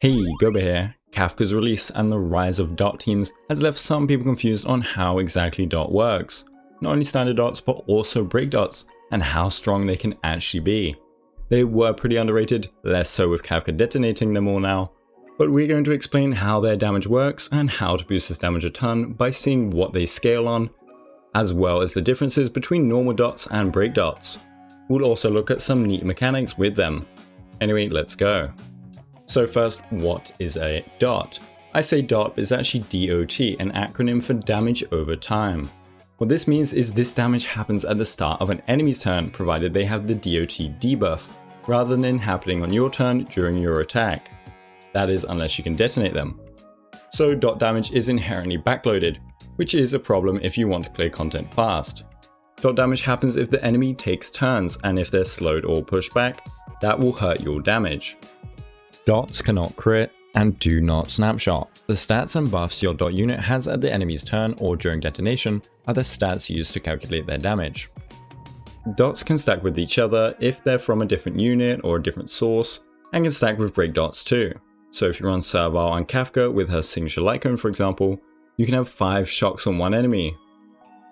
Hey, Guoba here. Kafka's release and the rise of DoT teams has left some people confused on how exactly DoT works. Not only standard dots, but also break dots, and how strong they can actually be. They were pretty underrated, less so with Kafka detonating them all now, but we're going to explain how their damage works and how to boost this damage a ton by seeing what they scale on, as well as the differences between normal dots and break dots. We'll also look at some neat mechanics with them. Anyway, let's go. So first, what is a DoT? I say DoT, but it's actually DOT, an acronym for damage over time. What this means is this damage happens at the start of an enemy's turn, provided they have the DOT debuff, rather than happening on your turn during your attack. That is, unless you can detonate them. So DoT damage is inherently backloaded, which is a problem if you want to clear content fast. DoT damage happens if the enemy takes turns, and if they're slowed or pushed back, that will hurt your damage. DoTs cannot crit and do not snapshot. The stats and buffs your DoT unit has at the enemy's turn or during detonation are the stats used to calculate their damage. DoTs can stack with each other if they're from a different unit or a different source, and can stack with break dots too. So if you run Servile on Kafka with her signature light cone, for example, you can have 5 shocks on one enemy.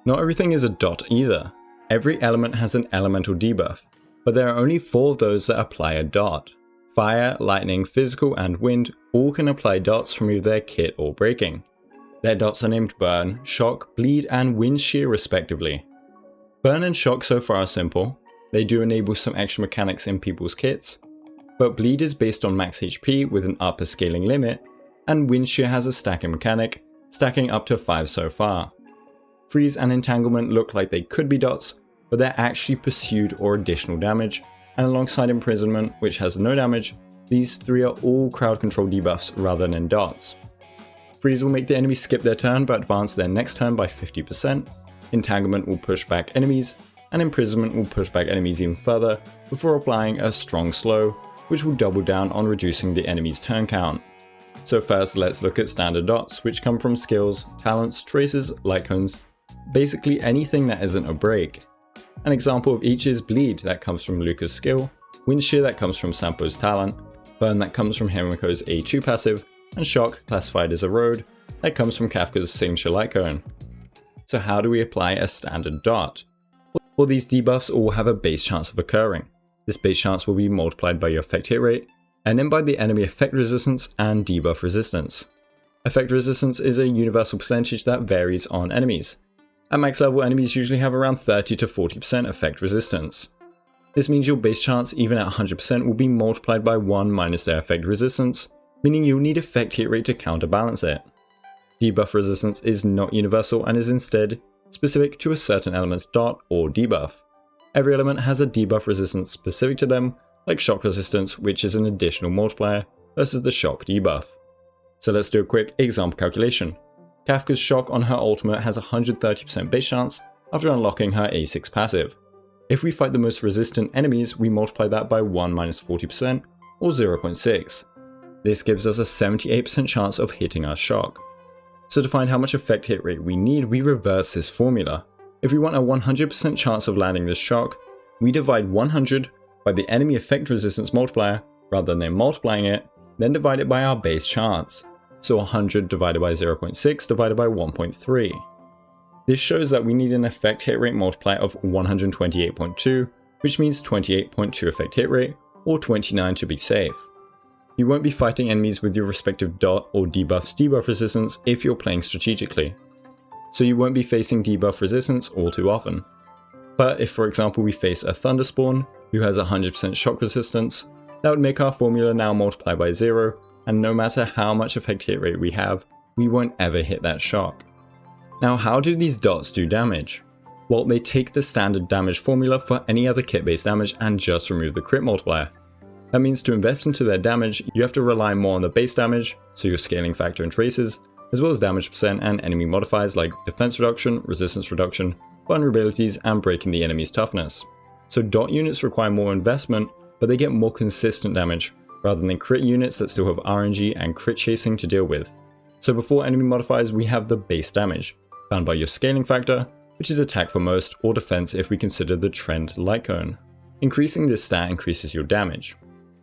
Not everything is a DoT either. Every element has an elemental debuff, but there are only 4 of those that apply a DoT. Fire, lightning, physical, and wind all can apply dots from either their kit or breaking. Their dots are named Burn, Shock, Bleed, and Wind Shear respectively. Burn and Shock so far are simple. They do enable some extra mechanics in people's kits, but Bleed is based on max HP with an upper scaling limit, and Wind Shear has a stacking mechanic, stacking up to 5 so far. Freeze and Entanglement look like they could be dots, but they're actually pursued or additional damage, and alongside Imprisonment, which has no damage, these 3 are all crowd control debuffs rather than dots. Freeze will make the enemy skip their turn but advance their next turn by 50%, Entanglement will push back enemies, and Imprisonment will push back enemies even further before applying a strong slow, which will double down on reducing the enemy's turn count. So first, let's look at standard dots, which come from skills, talents, traces, light cones, basically anything that isn't a break. An example of each is Bleed, that comes from Luca's skill, Wind Shear, that comes from Sampo's talent, Burn, that comes from Himiko's A2 passive, and Shock, classified as a road, that comes from Kafka's signature light cone. So how do we apply a standard DoT? Well, these debuffs all have a base chance of occurring. This base chance will be multiplied by your effect hit rate, and then by the enemy effect resistance and debuff resistance. Effect resistance is a universal percentage that varies on enemies. At max level, enemies usually have around 30 to 40% effect resistance. This means your base chance, even at 100%, will be multiplied by 1 minus their effect resistance, meaning you'll need effect hit rate to counterbalance it. Debuff resistance is not universal and is instead specific to a certain element's DoT or debuff. Every element has a debuff resistance specific to them, like shock resistance, which is an additional multiplier, versus the shock debuff. So let's do a quick example calculation. Kafka's Shock on her ultimate has a 130% base chance after unlocking her A6 passive. If we fight the most resistant enemies, we multiply that by 1 minus 40%, or 0.6. This gives us a 78% chance of hitting our Shock. So to find how much effect hit rate we need, we reverse this formula. If we want a 100% chance of landing this Shock, we divide 100 by the enemy effect resistance multiplier rather than multiplying it, then divide it by our base chance. So 100 divided by 0.6 divided by 1.3. This shows that we need an effect hit rate multiplier of 128.2, which means 28.2 effect hit rate, or 29 to be safe. You won't be fighting enemies with your respective DoT or debuff resistance if you're playing strategically. So you won't be facing debuff resistance all too often. But if, for example, we face a Thunderspawn who has 100% shock resistance, that would make our formula now multiply by 0, and no matter how much effect hit rate we have, we won't ever hit that shock. Now, how do these dots do damage? Well, they take the standard damage formula for any other kit-based damage and just remove the crit multiplier. That means to invest into their damage, you have to rely more on the base damage, so your scaling factor and traces, as well as damage percent and enemy modifiers like defense reduction, resistance reduction, vulnerabilities, and breaking the enemy's toughness. So DoT units require more investment, but they get more consistent damage, rather than crit units that still have RNG and crit chasing to deal with. So before enemy modifiers, we have the base damage, found by your scaling factor, which is attack for most, or defense if we consider the trend light cone. Increasing this stat increases your damage.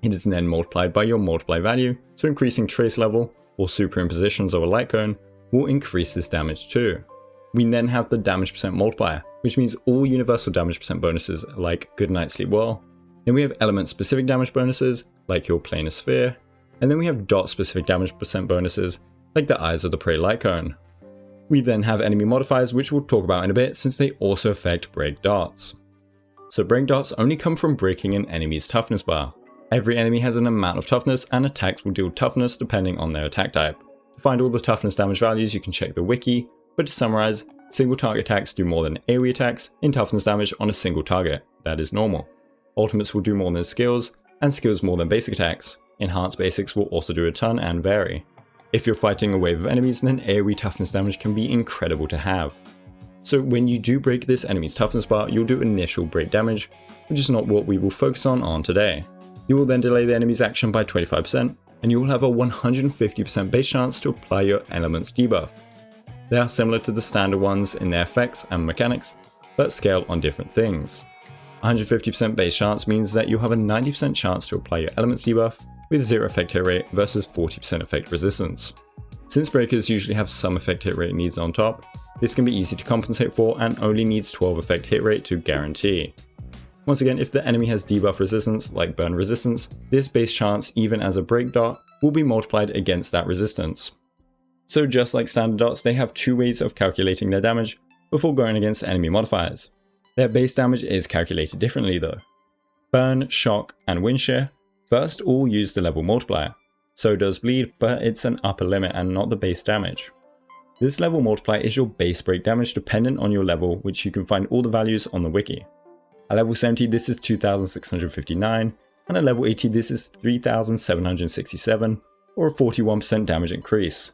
It is then multiplied by your multiply value, so increasing trace level or superimpositions of a light cone will increase this damage too. We then have the damage percent multiplier, which means all universal damage percent bonuses like Good Night Sleep Well. Then we have element specific damage bonuses like your planar sphere, and then we have dot specific damage percent bonuses like the Eyes of the Prey light cone. We then have enemy modifiers, which we'll talk about in a bit since they also affect break dots. So break dots only come from breaking an enemy's toughness bar. Every enemy has an amount of toughness and attacks will deal toughness depending on their attack type. To find all the toughness damage values you can check the wiki, but to summarize, single target attacks do more than AoE attacks in toughness damage on a single target, that is normal. Ultimates will do more than skills, and skills more than basic attacks. Enhanced basics will also do a ton and vary. If you're fighting a wave of enemies, then AoE toughness damage can be incredible to have. So when you do break this enemy's toughness bar, you'll do initial break damage, which is not what we will focus on today. You will then delay the enemy's action by 25%, and you will have a 150% base chance to apply your element's debuff. They are similar to the standard ones in their effects and mechanics, but scale on different things. 150% base chance means that you'll have a 90% chance to apply your elements debuff with 0 effect hit rate versus 40% effect resistance. Since breakers usually have some effect hit rate needs on top, this can be easy to compensate for and only needs 12 effect hit rate to guarantee. Once again, if the enemy has debuff resistance like burn resistance, this base chance even as a break dot will be multiplied against that resistance. So just like standard dots, they have two ways of calculating their damage before going against enemy modifiers. Their base damage is calculated differently though. Burn, shock, and wind shear first all use the level multiplier. So does bleed, but it's an upper limit and not the base damage. This level multiplier is your base break damage dependent on your level, which you can find all the values on the wiki. At level 70 this is 2659, and at level 80 this is 3767, or a 41% damage increase.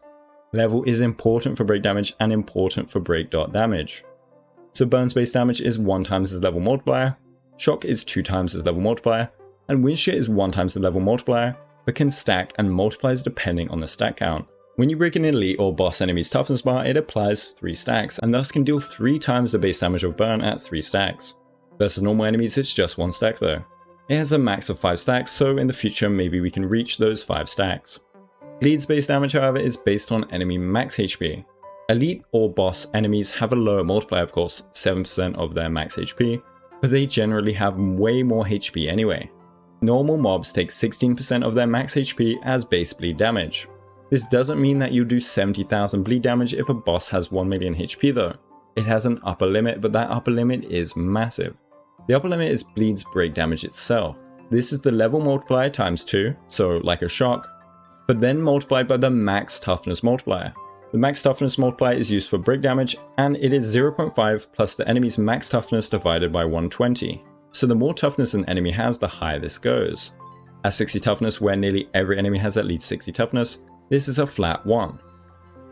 Level is important for break damage and important for break dot damage. So burn's base damage is 1 times this level multiplier, shock is 2 times this level multiplier, and wind shear is 1 times the level multiplier, but can stack and multiplies depending on the stack count. When you break an elite or boss enemy's toughness bar, it applies 3 stacks, and thus can deal 3 times the base damage of burn at 3 stacks. Versus normal enemies it's just 1 stack though. It has a max of 5 stacks, so in the future maybe we can reach those 5 stacks. Bleed's base damage however is based on enemy max HP. Elite or boss enemies have a lower multiplier of course, 7% of their max HP, but they generally have way more HP anyway. Normal mobs take 16% of their max HP as base bleed damage. This doesn't mean that you do 70,000 bleed damage if a boss has 1 million HP though. It has an upper limit, but that upper limit is massive. The upper limit is bleed's break damage itself. This is the level multiplier times 2, so like a shock, but then multiplied by the max toughness multiplier. The max toughness multiplier is used for break damage, and it is 0.5 plus the enemy's max toughness divided by 120. So the more toughness an enemy has, the higher this goes. At 60 toughness, where nearly every enemy has at least 60 toughness, this is a flat 1.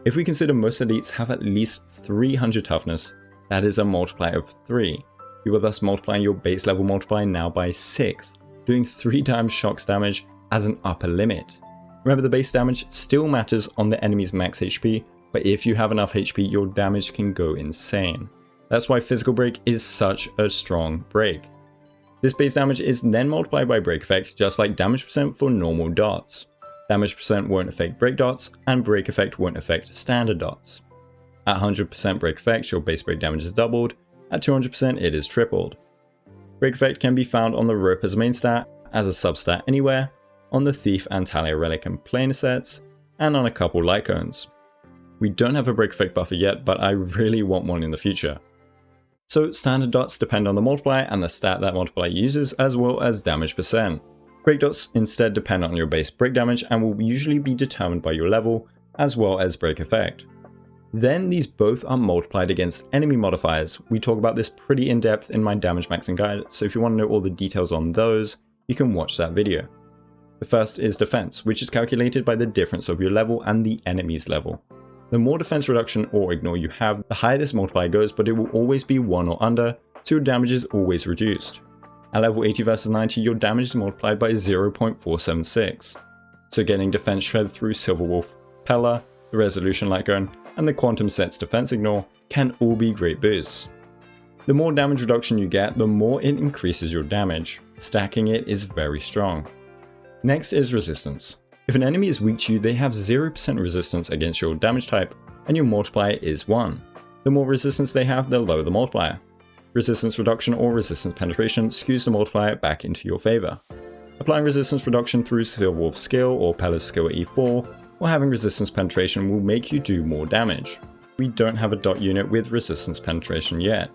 If we consider most elites have at least 300 toughness, that is a multiplier of 3. You are thus multiplying your base level multiplier now by 6, doing 3 times shock's damage as an upper limit. Remember, the base damage still matters on the enemy's max HP, but if you have enough HP, your damage can go insane. That's why physical break is such a strong break. This base damage is then multiplied by break effect, just like damage percent for normal dots. Damage percent won't affect break dots, and break effect won't affect standard dots. At 100% break effect, your base break damage is doubled. At 200%, it is tripled. Break effect can be found on the rope as a main stat, as a substat anywhere, on the Thief and Talia Relic and Planar sets, and on a couple light cones. We don't have a break effect buffer yet, but I really want one in the future. So standard dots depend on the multiplier and the stat that multiplier uses, as well as damage percent. Break dots instead depend on your base break damage and will usually be determined by your level, as well as break effect. Then these both are multiplied against enemy modifiers. We talk about this pretty in depth in my damage maxing guide, so if you want to know all the details on those, you can watch that video. The first is defense, which is calculated by the difference of your level and the enemy's level. The more defense reduction or ignore you have, the higher this multiplier goes, but it will always be 1 or under, so your damage is always reduced. At level 80 versus 90, your damage is multiplied by 0.476. So getting defense shred through Silverwolf, Pella, the Resolution Light Gun, and the Quantum Set's defense ignore can all be great boosts. The more damage reduction you get, the more it increases your damage. Stacking it is very strong. Next is resistance. If an enemy is weak to you, they have 0% resistance against your damage type, and your multiplier is 1. The more resistance they have, the lower the multiplier. Resistance reduction or resistance penetration skews the multiplier back into your favor. Applying resistance reduction through Silverwolf's skill or Pella's skill at E4, or having resistance penetration will make you do more damage. We don't have a DoT unit with resistance penetration yet.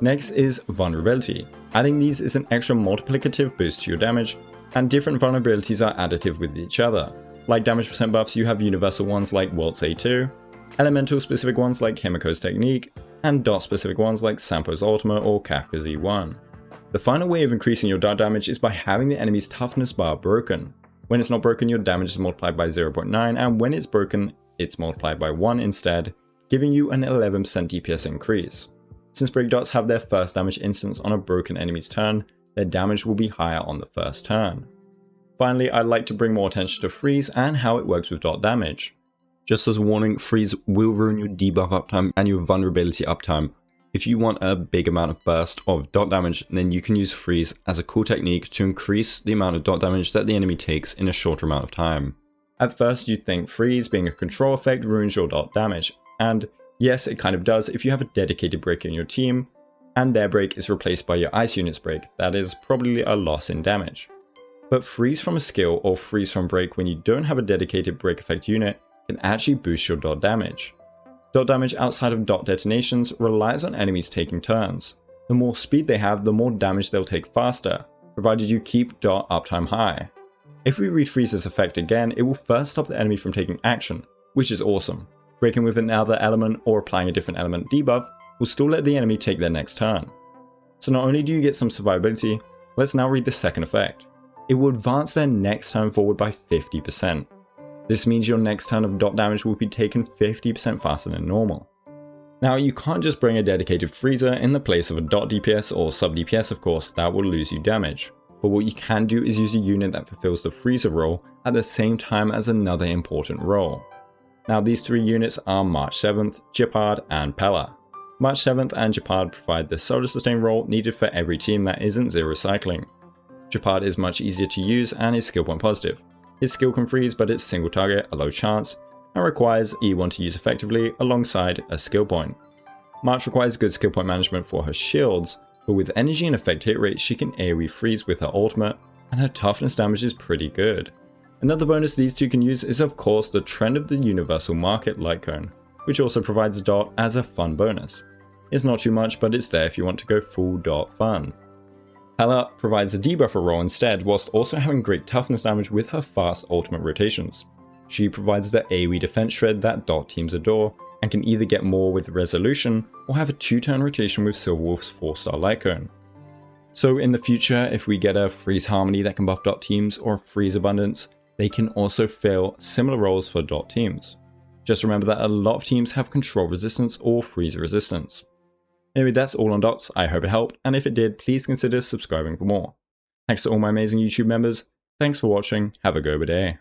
Next is vulnerability. Adding these is an extra multiplicative boost to your damage, and different vulnerabilities are additive with each other. Like damage percent buffs, you have universal ones like Waltz A2, elemental specific ones like Himiko's Technique, and DoT specific ones like Sampo's Ultima or Kafka's E1. The final way of increasing your DoT damage is by having the enemy's toughness bar broken. When it's not broken, your damage is multiplied by 0.9, and when it's broken, it's multiplied by 1 instead, giving you an 11% DPS increase. Since break dots have their first damage instance on a broken enemy's turn, their damage will be higher on the first turn. Finally, I'd like to bring more attention to freeze and how it works with DoT damage. Just as a warning, freeze will ruin your debuff uptime and your vulnerability uptime. If you want a big amount of burst of DoT damage, then you can use freeze as a cool technique to increase the amount of DoT damage that the enemy takes in a shorter amount of time. At first, you'd think freeze being a control effect ruins your DoT damage, and yes, it kind of does if you have a dedicated breaker in your team, and their break is replaced by your ice unit's break. That is probably a loss in damage. But freeze from a skill or freeze from break when you don't have a dedicated break effect unit can actually boost your DoT damage. DoT damage outside of DoT detonations relies on enemies taking turns. The more speed they have, the more damage they'll take faster, provided you keep DoT uptime high. If we refreeze this effect again, it will first stop the enemy from taking action, which is awesome. Breaking with another element or applying a different element debuff will still let the enemy take their next turn. So not only do you get some survivability, let's now read the second effect. It will advance their next turn forward by 50%. This means your next turn of DoT damage will be taken 50% faster than normal. Now you can't just bring a dedicated freezer in the place of a DoT DPS or sub DPS, of course, that will lose you damage. But what you can do is use a unit that fulfills the freezer role at the same time as another important role. Now these three units are March 7th, Jeopard, and Pella. March 7th and Jeopard provide the solar sustain role needed for every team that isn't zero cycling. Jeopard is much easier to use and is skill point positive. His skill can freeze, but it's single target, a low chance, and requires E1 to use effectively alongside a skill point. March requires good skill point management for her shields, but with energy and effect hit rate she can AoE freeze with her ultimate, and her toughness damage is pretty good. Another bonus these two can use is of course the Trend of the Universal Market light cone, which also provides DoT as a fun bonus. It's not too much, but it's there if you want to go full DoT fun. Pella provides a debuffer role instead, whilst also having great toughness damage with her fast ultimate rotations. She provides the AoE defense shred that DoT teams adore, and can either get more with resolution, or have a 2-turn rotation with Silverwolf's 4-star light cone. So in the future, if we get a freeze harmony that can buff DoT teams or freeze abundance, they can also fill similar roles for DoT teams. Just remember that a lot of teams have control resistance or freeze resistance. Anyway, that's all on DoTs. I hope it helped, and if it did, please consider subscribing for more. Thanks to all my amazing YouTube members. Thanks for watching. Have a Guoba day.